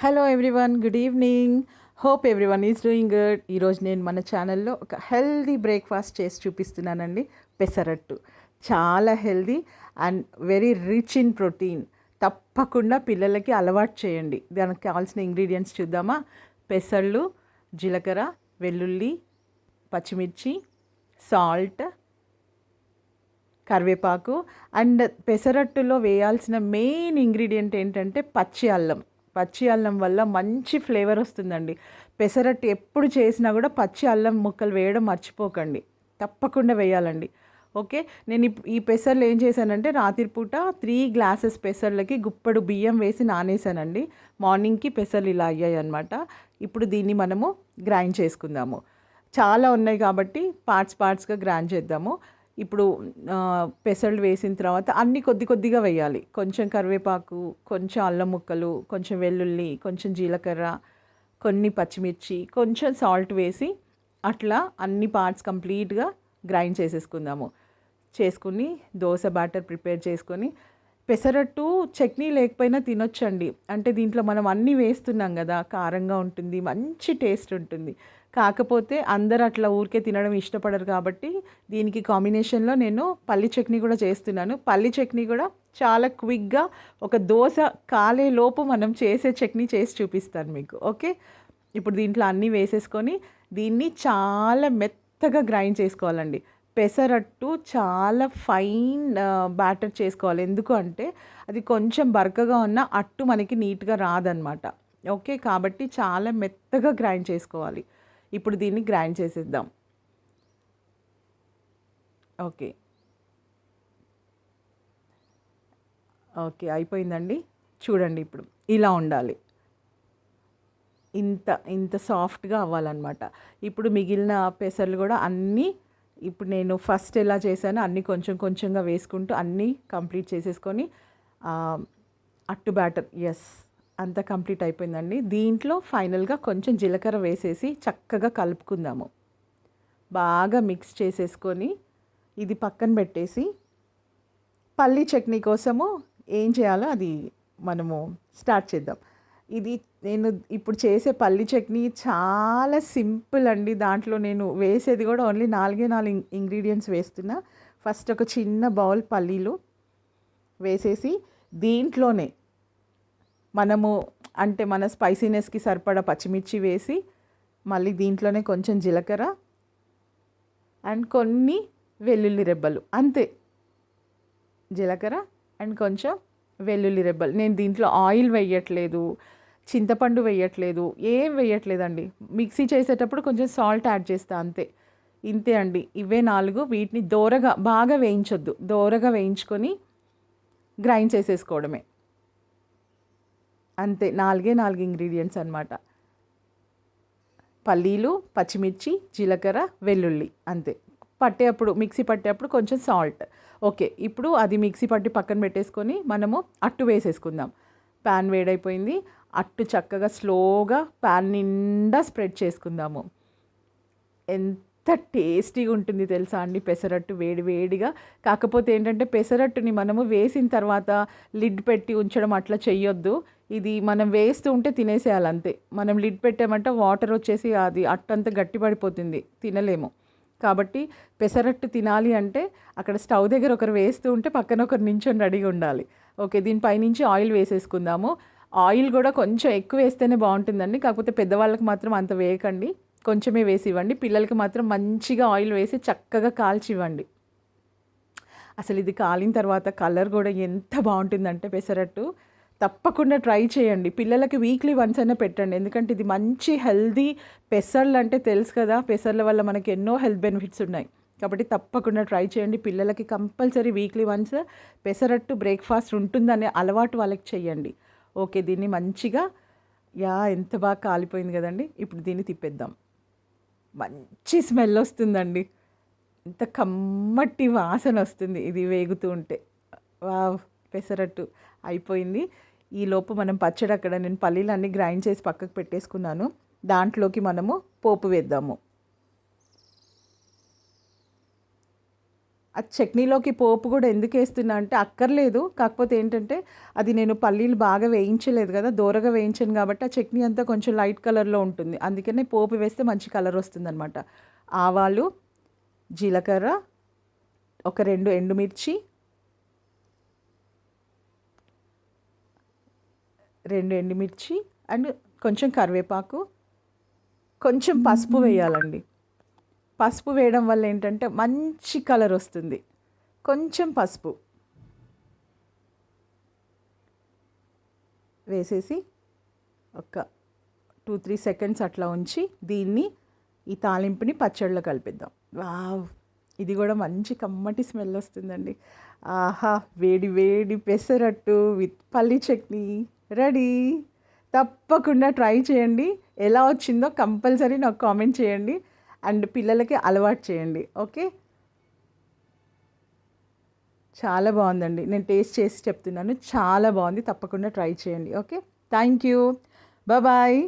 Hello everyone, good evening. Hope everyone is doing good. ఈరోజు నేను మన ఛానల్లో ఒక హెల్దీ బ్రేక్ఫాస్ట్ చేసి చూపిస్తున్నానండి. పెసరట్టు చాలా healthy and very rich in protein. తప్పకుండా పిల్లలకి అలవాటు చేయండి. దానికి కావాల్సిన ఇంగ్రీడియంట్స్ చూద్దామా? పెసళ్ళు, జీలకర్ర, వెల్లుల్లి, పచ్చిమిర్చి, సాల్ట్, కరివేపాకు. అండ్ పెసరట్టులో వేయాల్సిన మెయిన్ ఇంగ్రీడియంట్ ఏంటంటే పచ్చి అల్లం. పచ్చి అల్లం వల్ల మంచి ఫ్లేవర్ వస్తుందండి. పెసరట్టు ఎప్పుడు చేసినా కూడా పచ్చి అల్లం ముక్కలు వేయడం మర్చిపోకండి, తప్పకుండా వేయాలండి. ఓకే, నేను ఈ పెసర్లు ఏం చేశానంటే రాత్రిపూట 3 గ్లాసెస్ పెసర్లకి గుప్పడు బియ్యం వేసి నానేసానండి. మార్నింగ్కి పెసర్లు ఇలా అయ్యాయి అనమాట. ఇప్పుడు దీన్ని మనము గ్రైండ్ చేసుకుందాము. చాలా ఉన్నాయి కాబట్టి పార్ట్స్గా గ్రైండ్ చేద్దాము. ఇప్పుడు పెసళ్ళు వేసిన తర్వాత అన్నీ కొద్ది కొద్దిగా వేయాలి. కొంచెం కరివేపాకు, కొంచెం అల్లం ముక్కలు, కొంచెం వెల్లుల్లి, కొంచెం జీలకర్ర, కొన్ని పచ్చిమిర్చి, కొంచెం సాల్ట్ వేసి అట్లా అన్ని పార్ట్స్ కంప్లీట్గా గ్రైండ్ చేసుకుని దోశ బ్యాటర్ ప్రిపేర్ చేసుకొని పెసరట్టు చట్నీ లేకపోయినా తినొచ్చండి. అంటే దీంట్లో మనం అన్నీ వేస్తున్నాం కదా, కారంగా ఉంటుంది, మంచి టేస్ట్ ఉంటుంది. కాకపోతే అందరు అట్లా ఊరికే తినడం ఇష్టపడరు కాబట్టి దీనికి కాంబినేషన్లో నేను పల్లి చట్నీ కూడా చేస్తున్నాను. పల్లి చట్నీ కూడా చాలా క్విక్గా ఒక దోశ కాలే లోపు మనం చేసే చట్నీ చేసి చూపిస్తాను మీకు. ఓకే, ఇప్పుడు దీంట్లో అన్నీ వేసేసుకొని దీన్ని చాలా మెత్తగా గ్రైండ్ చేసుకోవాలండి. పెసరట్టు చాలా ఫైన్ బ్యాటర్ చేసుకోవాలి. ఎందుకు అంటే అది కొంచెం బరకగా ఉన్న అట్టు మనకి నీట్గా రాదనమాట. ఓకే, కాబట్టి చాలా మెత్తగా గ్రైండ్ చేసుకోవాలి. ఇప్పుడు దీన్ని గ్రైండ్ చేసేద్దాం. ఓకే ఓకే అయిపోయిందండి. చూడండి, ఇప్పుడు ఇలా ఉండాలి. ఇంత ఇంత సాఫ్ట్గా అవ్వాలన్నమాట. ఇప్పుడు మిగిలిన పెసర్లు కూడా అన్నీ ఇప్పుడు నేను ఫస్ట్ ఎలా చేశానో అన్నీ కొంచెం కొంచెంగా వేసుకుంటూ అన్నీ కంప్లీట్ చేసేసుకొని అట్టు బ్యాటర్ అంతా కంప్లీట్ అయిపోయిందండి. దీంట్లో ఫైనల్గా కొంచెం జీలకర్ర వేసేసి చక్కగా కలుపుకుందాము. బాగా మిక్స్ చేసేసుకొని ఇది పక్కన పెట్టేసి పల్లీ చట్నీ కోసము ఏం చేయాలో అది మనము స్టార్ట్ చేద్దాం. ఇది నేను ఇప్పుడు చేసే పల్లి చట్నీ చాలా సింపుల్ అండి. దాంట్లో నేను వేసేది కూడా ఓన్లీ 4 ఇంగ్రీడియంట్స్ వేస్తున్నా. ఫస్ట్ ఒక చిన్న బౌల్ పల్లీలు వేసేసి దీంట్లోనే మనము అంటే మన స్పైసీనెస్కి సరిపడా పచ్చిమిర్చి వేసి మళ్ళీ దీంట్లోనే కొంచెం జీలకర్ర అండ్ కొన్ని వెల్లుల్లి రెబ్బలు, అంతే. జీలకర్ర అండ్ కొంచెం వెల్లుల్లి రెబ్బలు. నేను దీంట్లో ఆయిల్ వేయట్లేదు, చింతపండు వేయట్లేదు, ఏం వేయట్లేదండి. మిక్సీ చేసేటప్పుడు కొంచెం సాల్ట్ యాడ్ చేస్తా, అంతే. ఇంతే అండి. ఇవే 4. వీటిని బాగా వేయించొద్దు, దోరగా వేయించుకొని గ్రైండ్ చేసేసుకోవడమే. అంతే, 4 ఇంగ్రీడియంట్స్ అనమాట. పల్లీలు, పచ్చిమిర్చి, జీలకర్ర, వెల్లుల్లి, అంతే. మిక్సీ పట్టేటప్పుడు కొంచెం సాల్ట్. ఓకే, ఇప్పుడు అది మిక్సీ పట్టి పక్కన పెట్టేసుకొని మనము అట్టు వేసేసుకుందాం. ప్యాన్ వేడైపోయింది. అట్టు చక్కగా స్లోగా ప్యాన్ నిండా స్ప్రెడ్ చేసుకుందాము. ఎంత టేస్టీగా ఉంటుంది తెలుసా అండి పెసరట్టు, వేడివేడిగా. కాకపోతే ఏంటంటే పెసరట్టుని మనము వేసిన తర్వాత లిడ్ పెట్టి ఉంచడం అట్లా చెయ్యొద్దు. ఇది మనం వేస్తూ ఉంటే తినేసేయాలి, అంతే. మనం లిడ్ పెట్టామంటే వాటర్ వచ్చేసి అది అట్టంతా గట్టిపడిపోతుంది, తినలేము. కాబట్టి పెసరట్టు తినాలి అంటే అక్కడ స్టవ్ దగ్గర ఒకరు వేస్తూ ఉంటే పక్కన ఒకరు నించొని రెడీగా ఉండాలి. ఓకే, దీనిపైనుంచి ఆయిల్ వేసేసుకుందాము. ఆయిల్ కూడా కొంచెం ఎక్కువ వేస్తేనే బాగుంటుందండి. కాకపోతే పెద్దవాళ్ళకి మాత్రం అంత వేయకండి, కొంచెమే వేసి ఇవ్వండి. పిల్లలకి మాత్రం మంచిగా ఆయిల్ వేసి చక్కగా కాల్చి ఇవ్వండి. అసలు ఇది కాలిన తర్వాత కలర్ కూడా ఎంత బాగుంటుందంటే పెసరట్టు తప్పకుండా ట్రై చేయండి. పిల్లలకి వీక్లీ వన్స్ అయినా పెట్టండి, ఎందుకంటే ఇది మంచి హెల్దీ. పెసర్లు అంటే తెలుసు కదా, పెసర్ల వల్ల మనకి ఎన్నో హెల్త్ బెనిఫిట్స్ ఉన్నాయి. కాబట్టి తప్పకుండా ట్రై చేయండి. పిల్లలకి compulsory weekly once pesarattu breakfast ఉంటుందనే అలవాటు వాళ్ళకి చేయండి. ఓకే, దీన్ని మంచిగా ఎంత బాగా కాలిపోయింది కదండి. ఇప్పుడు దీన్ని తిప్పేద్దాం. మంచి స్మెల్ వస్తుందండి, ఎంత కమ్మటి వాసన వస్తుంది ఇది వేగుతూ ఉంటే. పెసరట్టు అయిపోయింది. ఈలోపు మనం పచ్చడి, అక్కడ నేను పల్లీలు అన్నీ గ్రైండ్ చేసి పక్కకు పెట్టేసుకున్నాను. దాంట్లోకి మనము పోపు వేద్దాము. ఆ చట్నీలోకి పోపు కూడా ఎందుకు వేస్తున్నా అంటే అక్కర్లేదు, కాకపోతే ఏంటంటే అది నేను పల్లీలు బాగా వేయించలేదు కదా, దోరగా వేయించాను కాబట్టి ఆ చట్నీ అంతా కొంచెం లైట్ కలర్లో ఉంటుంది, అందుకనే పోపు వేస్తే మంచి కలర్ వస్తుందన్నమాట. ఆవాలు, జీలకర్ర, ఒక 2 ఎండుమిర్చి, 2 ఎండుమిర్చి అండ్ కొంచెం కరివేపాకు, కొంచెం పసుపు వేయాలండి. పసుపు వేయడం వల్ల ఏంటంటే మంచి కలర్ వస్తుంది. కొంచెం పసుపు వేసేసి ఒక 2-3 సెకండ్స్ అట్లా ఉంచి దీన్ని ఈ తాలింపుని పచ్చడిలో కలిపిద్దాం. వావ్, ఇది కూడా మంచి కమ్మటి స్మెల్ వస్తుందండి. ఆహా, వేడి వేడి పెసరట్టు విత్ పల్లి చట్నీ రెడీ. తప్పకుండా ట్రై చేయండి. ఎలా వచ్చిందో కంపల్సరీ నాకు కామెంట్ చేయండి అండ్ పిల్లలకి అలవాటు చేయండి. ఓకే, చాలా బాగుందండి. నేను టేస్ట్ చేసి చెప్తున్నాను, చాలా బాగుంది. తప్పకుండా ట్రై చేయండి. Okay, thank you, bye.